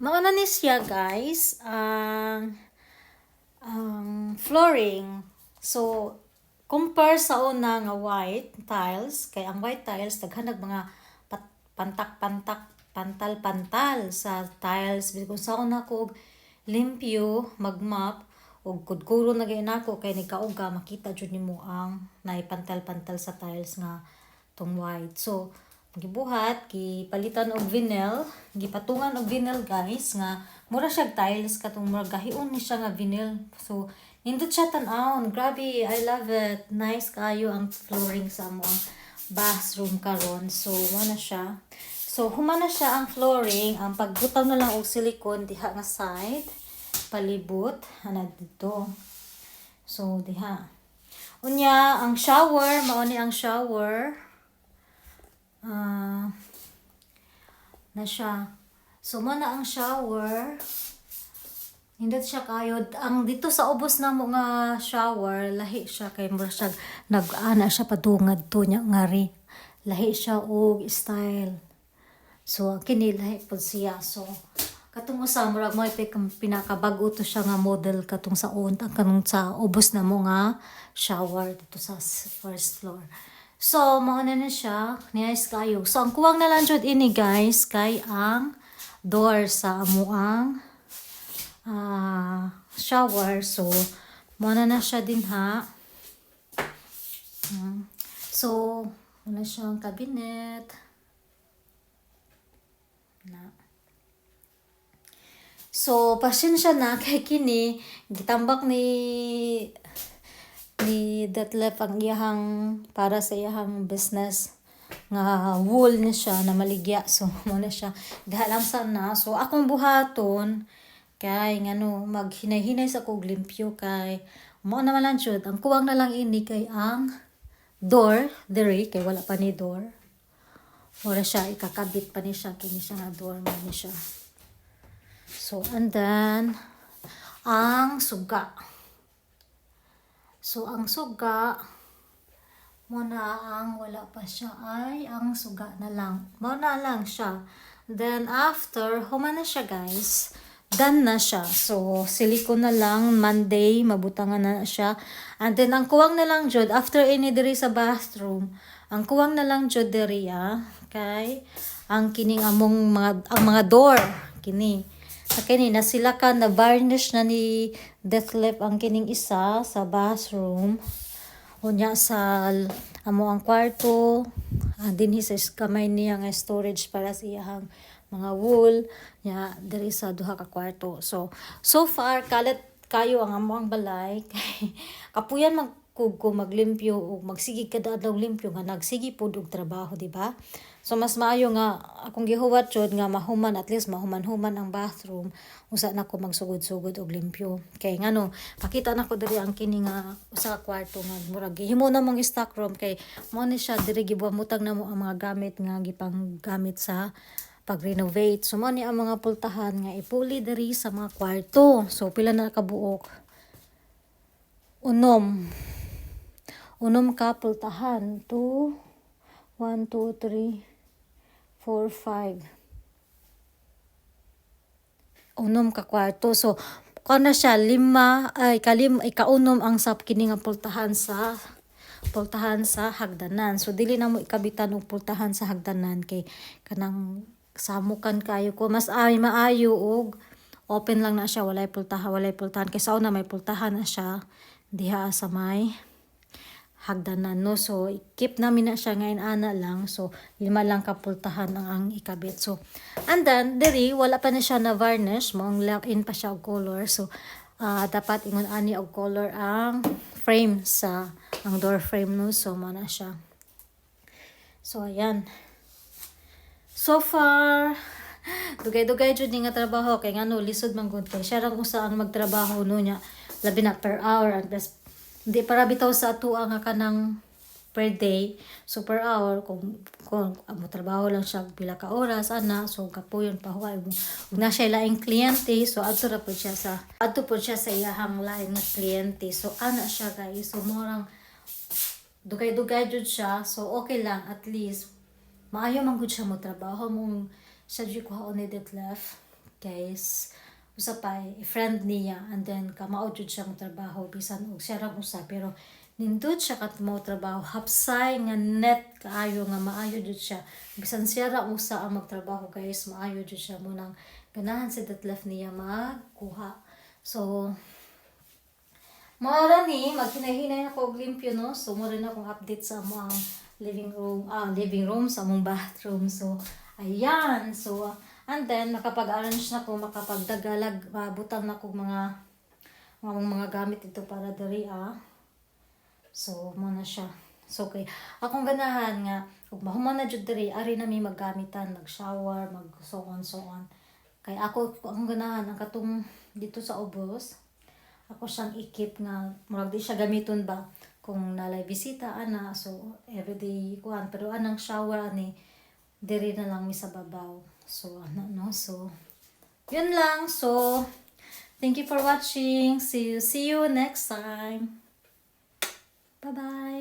Mauna ni siya guys, ang flooring. So, compare sa una nga white tiles, kay ang white tiles, daghanag mga pantak-pantak, pantal-pantal sa tiles. Kung sa una ko limpyo, magmap, o kudkuro na gayon ako, kay nagkauga, makita dyan mo ang naipantal-pantal sa tiles nga tong white. So, gibuhat, gipalitan og vinyl, gipatungan og vinyl guys, nga mura siya tiles, katong mura gahion ni siya nga vinyl. So, nindot siya tan-awon. Grabe, I love it. Nice kayo ang flooring sa mo ang bathroom karon. So, na siya. So, humana siya ang flooring. Ang pagbutaw na lang og silicone diha nga side, palibot, ana dito. So, diha. Unya, ang shower, mao ni ang shower. Na siya. So, na ang shower. Hindi siya kayo. Ang dito sa ubos na mo nga shower, lahi siya kay mura siya nag-ana siya padungad to niya ngari. Lahi siya og style. So, kini lahi po siya. So, katong usa murag mo pinakabago to siya nga model katong sa kanong sa ubos na mo nga shower dito sa first floor. So, mauna na siya. Nice kayo. So, ang kuwang na lang jud ini guys, kay ang door sa amuang shower. So, mauna na siya din ha. So, muna siyang cabinet. Na. So, pasensya na kay kini gitambak ni Detlef ang iyahang para sa iyahang business nga wool ni siya na maligya. So, muna siya gahalang sana. So, akong buhaton kay ngano maghinay-hinay sa kog limpyo kay mo naman lang jud ang kuwang na lang ini kay ang door diri kay wala pa ni door. Wala siya ikakabit pa ni siya kini siya nga door man ni siya. So, and then ang suga. So, ang suga, muna ang wala pa siya ay ang suga na lang. Muna lang siya. Then, after, human na siya guys. Done na siya. So, silicone na lang. Monday, mabutangan na siya. And then, ang kuwang na lang jud after ini diri sa bathroom, ang kuwang na lang jud diri kay ang kining among ang mga door. Kini. Sa kini na sila ka na varnish na ni Detlef ang kining isa sa bathroom. Unya sa amo ang kwarto. Dinhi sa kamay niya nga storage para sa iyang mga wool. Nya diri sa duha ka kwarto. So far kalat kayo ang amo ang balay. Kapuyan ko maglimpyo o magsigig kada adlaw limpyo nga nagsigi pud og trabaho, di ba? So mas maayo nga akong gihuwat jud nga mahuman, at least mahuman-human ang bathroom usa na ko magsugod-sugod og limpyo. Kay ngano pakita na ko diri ang kini nga usa ka kwarto nga murag gihimo na mong stock room kay mo ni siya diri gibuhamutang na mo ang mga gamit nga gipang gamit sa pag-renovate. So mo ni ang mga pultahan nga ipuli diri sa mga kwarto. So pila na kabuok? Unom ka pultahan. 1, 2, 3, 4, 5. Unom ka kwarto. So, kung na siya, ikaunom ang sa kini nga pultahan sa hagdanan. So, dili na mo ikabitan og pultahan sa hagdanan kay kanang samukan kayo ko. Mas maayo og open lang na siya, walay pultahan. Kay sa una may pultahan na siya diha sa may hagdanan, no? So, keep namin na siya ngayon ana lang. So, 5 lang kapultahan ang ikabit. So, and then, diri, wala pa na siya na varnish. Mong lock-in pa siya og color. So, dapat ingon ani og color ang frame ang door frame, no? So, mo na siya. So, ayan. So far, dugay-dugay jud nga trabaho. Kay nga no, lisod man gud kay siya ra kung saan magtrabaho no niya. Labi na per hour. And plus, hindi para bitaw sa atuwa nga kanang per day. So per hour kung mo trabaho lang siya pila ka oras ana, so kapuyon pa huway mo. Ug na siya laing kliyente, so adto po siya sa iyahang lain nga kliyente. So ana siya guys. So morang dugay-dugay jud siya. So okay lang at least maayo man gud siya mo trabaho mong siya jud ko ni Detlef. guys. Usapay friend niya and then kamao jud siya mo trabaho bisan og siya ra usa pero nindot siya kat mo trabaho hapsay nga net kaayo nga maayo jud siya bisan siya ra usa ang magtrabaho guys maayo jud siya mo nang ganahan si Detlef niya magkuha. So mara ni maghinay-hinay ako og limpyo no. So mo rin akong update sa mo ang living room sa among bathroom. So ayan. So and then makapag-arrange na ko, makapagdagalag butang na ko mga gamit ito para diri So mo na siya. So okay. Akong ganahan nga ug mahuman na jud diri ari na mi maggamitan, mag-shower, mag so on. Kay ako akong ganahan ang katong dito sa ubos. Ako siyang ikip nga murag di siya gamiton ba kung nalay bisita ana so everyday kuan pero anang shower ani diri na lang mi sa babaw. So ano no so yun lang. So thank you for watching. See you next time. Bye bye.